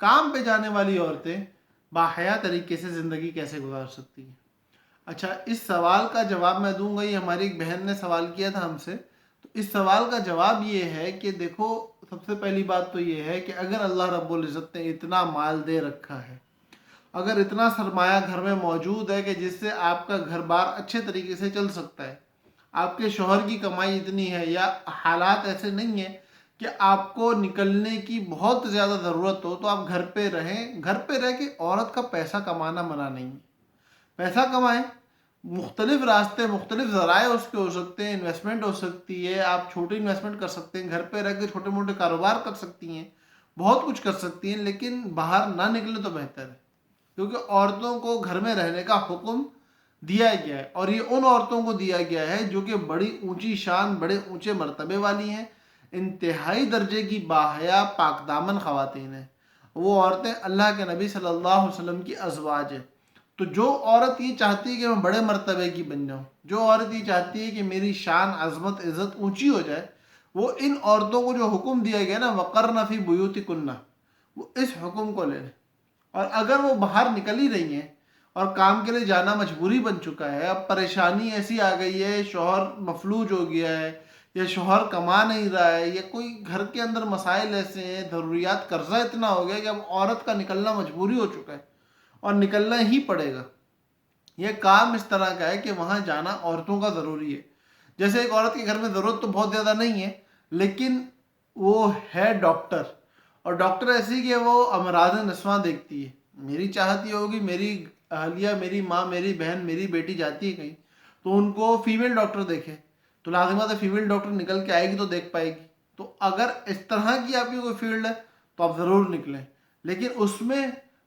کام پہ جانے والی عورتیں باحیا طریقے سے زندگی کیسے گزار سکتی ہیں؟ اچھا، اس سوال کا جواب میں دوں گا. یہ ہماری ایک بہن نے سوال کیا تھا ہم سے. تو اس سوال کا جواب یہ ہے کہ دیکھو، سب سے پہلی بات تو یہ ہے کہ اگر اللہ رب العزت نے اتنا مال دے رکھا ہے، اگر اتنا سرمایہ گھر میں موجود ہے کہ جس سے آپ کا گھر بار اچھے طریقے سے چل سکتا ہے، آپ کے شوہر کی کمائی اتنی ہے، یا حالات ایسے نہیں ہیں کہ آپ کو نکلنے کی بہت زیادہ ضرورت ہو، تو آپ گھر پہ رہیں. گھر پہ رہ کے عورت کا پیسہ کمانا منع نہیں ہے. پیسہ کمائیں. مختلف راستے، مختلف ذرائع اس کے ہو سکتے ہیں. انویسٹمنٹ ہو سکتی ہے، آپ چھوٹی انویسٹمنٹ کر سکتے ہیں، گھر پہ رہ کے چھوٹے موٹے کاروبار کر سکتی ہیں، بہت کچھ کر سکتی ہیں، لیکن باہر نہ نکلے تو بہتر ہے. کیونکہ عورتوں کو گھر میں رہنے کا حکم دیا گیا ہے، اور یہ ان عورتوں کو دیا گیا ہے جو کہ بڑی اونچی شان، بڑے اونچے مرتبے والی ہیں، انتہائی درجے کی باحیا پاک دامن خواتین ہیں. وہ عورتیں اللہ کے نبی صلی اللہ علیہ وسلم کی ازواج ہیں. تو جو عورت یہ چاہتی ہے کہ میں بڑے مرتبے کی بن جاؤں، جو عورت یہ چاہتی ہے کہ میری شان، عظمت، عزت اونچی ہو جائے، وہ ان عورتوں کو جو حکم دیا گیا نا وَقَرْنَ فِي بُيُوتِكُنَّ، وہ اس حکم کو لے لیں. اور اگر وہ باہر نکل ہی رہی ہیں اور کام کے لیے جانا مجبوری بن چکا ہے، اب پریشانی ایسی آ گئی ہے، شوہر مفلوج ہو گیا ہے، یا شوہر کما نہیں رہا ہے، یا کوئی گھر کے اندر مسائل ایسے ہیں، ضروریات، قرضہ اتنا ہو گیا کہ اب عورت کا نکلنا مجبوری ہو چکا ہے اور نکلنا ہی پڑے گا. یہ کام اس طرح کا ہے کہ وہاں جانا عورتوں کا ضروری ہے. جیسے ایک عورت کے گھر میں ضرورت تو بہت زیادہ نہیں ہے، لیکن وہ ہے ڈاکٹر. اور ڈاکٹر ایسی کہ وہ امراض نسواں دیکھتی ہے. میری چاہت یہ ہوگی میری اہلیہ، میری ماں، میری بہن، میری بیٹی جاتی ہے کہیں تو ان کو فیمیل ڈاکٹر دیکھے، تو لازمات ہے فیمیل ڈاکٹر نکل کے آئے گی تو دیکھ پائے گی. تو اگر اس طرح کی آپ کی کوئی فیلڈ ہے تو آپ ضرور نکلیں، لیکن اس میں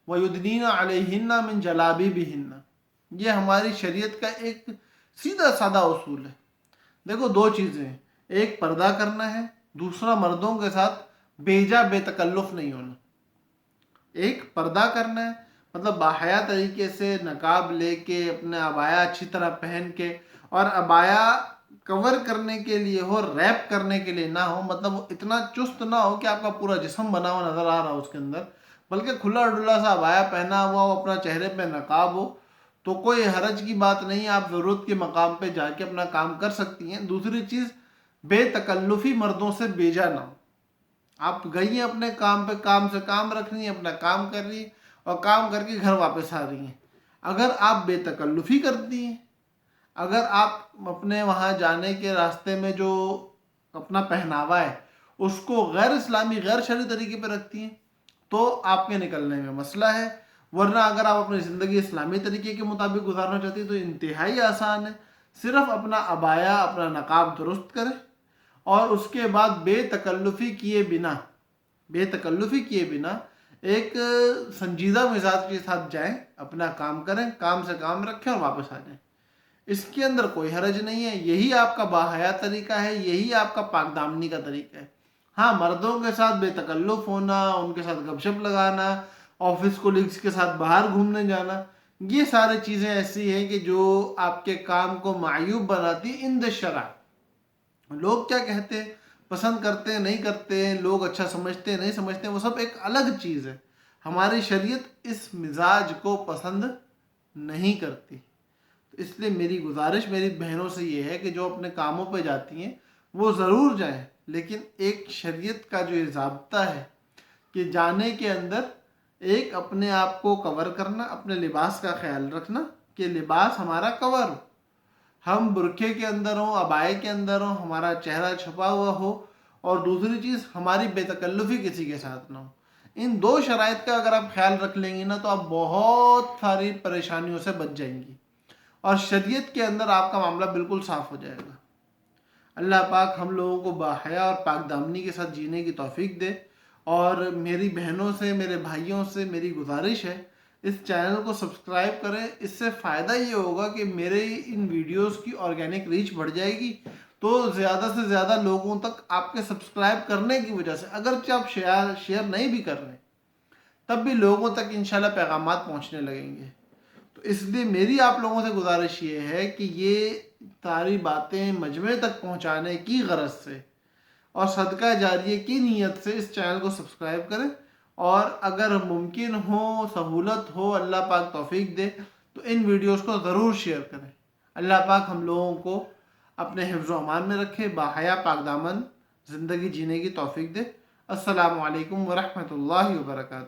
وَيُدْنِينَ عَلَيْهِنَّ مِنْ جَلَابِيبِهِنَّ، یہ ہماری شریعت کا ایک سیدھا سادہ اصول ہے. دیکھو، دو چیزیں ہیں، ایک پردہ کرنا ہے، دوسرا مردوں کے ساتھ بیجا بے تکلف نہیں ہونا. ایک پردہ کرنا ہے مطلب باحیا طریقے سے نقاب لے کے، اپنے عبایا اچھی طرح پہن کے، اور عبایا کور کرنے کے لیے ہو، ریپ کرنے کے لیے نہ ہو. مطلب وہ اتنا چست نہ ہو کہ آپ کا پورا جسم بنا ہوا نظر آ رہا ہو اس کے اندر، بلکہ کھلا ڈلا سا عبایا پہنا ہوا ہو، اپنا چہرے پہ نقاب ہو. تو کوئی حرج کی بات نہیں، آپ ضرورت کے مقام پہ جا کے اپنا کام کر سکتی ہیں. دوسری چیز، بے تکلفی مردوں سے بیجا نہ ہو. آپ گئی ہیں اپنے کام پہ، کام سے کام رکھ رہی ہیں، اپنا کام کر رہی ہیں، اور کام کر کے گھر واپس آ رہی ہیں. اگر آپ بے تکلفی کرتی ہیں، اگر آپ اپنے وہاں جانے کے راستے میں جو اپنا پہناوا ہے اس کو غیر اسلامی، غیر شرعی طریقے پہ رکھتی ہیں، تو آپ کے نکلنے میں مسئلہ ہے. ورنہ اگر آپ اپنی زندگی اسلامی طریقے کے مطابق گزارنا چاہتی ہیں تو انتہائی آسان ہے. صرف اپنا عبایا، اپنا نقاب درست کریں، اور اس کے بعد بے تکلفی کیے بنا، بے تکلفی کیے بنا ایک سنجیدہ مزاج کے ساتھ جائیں، اپنا کام کریں، کام سے کام رکھیں اور واپس آ جائیں. اس کے اندر کوئی حرج نہیں ہے. یہی آپ کا باحیا طریقہ ہے، یہی آپ کا پاک دامنی کا طریقہ ہے. ہاں، مردوں کے ساتھ بے تکلف ہونا، ان کے ساتھ گپ شپ لگانا، آفس کولیگز کے ساتھ باہر گھومنے جانا، یہ ساری چیزیں ایسی ہیں کہ جو آپ کے کام کو معیوب بناتی ہیں عند الشرع. لوگ کیا کہتے ہیں، پسند کرتے ہیں نہیں کرتے ہیں، لوگ اچھا سمجھتے ہیں نہیں سمجھتے ہیں، وہ سب ایک الگ چیز ہے. ہماری شریعت اس مزاج کو پسند نہیں کرتی. تو اس لیے میری گزارش میری بہنوں سے یہ ہے کہ جو اپنے کاموں پہ جاتی ہیں وہ ضرور جائیں، لیکن ایک شریعت کا جو یہ ضابطہ ہے کہ جانے کے اندر ایک اپنے آپ کو کور کرنا، اپنے لباس کا خیال رکھنا کہ لباس ہمارا کور ہو، ہم برقعے کے اندر ہوں، عبائے کے اندر ہوں، ہمارا چہرہ چھپا ہوا ہو، اور دوسری چیز ہماری بے تکلفی کسی کے ساتھ نہ ہو. ان دو شرائط کا اگر آپ خیال رکھ لیں گی نا تو آپ بہت ساری پریشانیوں سے بچ جائیں گی، اور شریعت کے اندر آپ کا معاملہ بالکل صاف ہو جائے گا. اللہ پاک ہم لوگوں کو باحیا اور پاک دامنی کے ساتھ جینے کی توفیق دے. اور میری بہنوں سے، میرے بھائیوں سے میری گزارش ہے، اس چینل کو سبسکرائب کریں. اس سے فائدہ یہ ہوگا کہ میرے ان ویڈیوز کی آرگینک ریچ بڑھ جائے گی، تو زیادہ سے زیادہ لوگوں تک آپ کے سبسکرائب کرنے کی وجہ سے، اگرچہ آپ شیئر نہیں بھی کر رہے تب بھی لوگوں تک انشاءاللہ پیغامات پہنچنے لگیں گے. تو اس لیے میری آپ لوگوں سے گزارش یہ ہے کہ یہ ساری باتیں مجمع تک پہنچانے کی غرض سے اور صدقہ جاریہ کی نیت سے اس چینل کو سبسکرائب کریں اور اگر ممکن ہو، سہولت ہو، اللہ پاک توفیق دے تو ان ویڈیوز کو ضرور شیئر کریں۔ اللہ پاک ہم لوگوں کو اپنے حفظ و امان میں رکھے، باحیا پاک دامن زندگی جینے کی توفیق دے۔ السلام علیکم ورحمۃ اللہ وبرکاتہ۔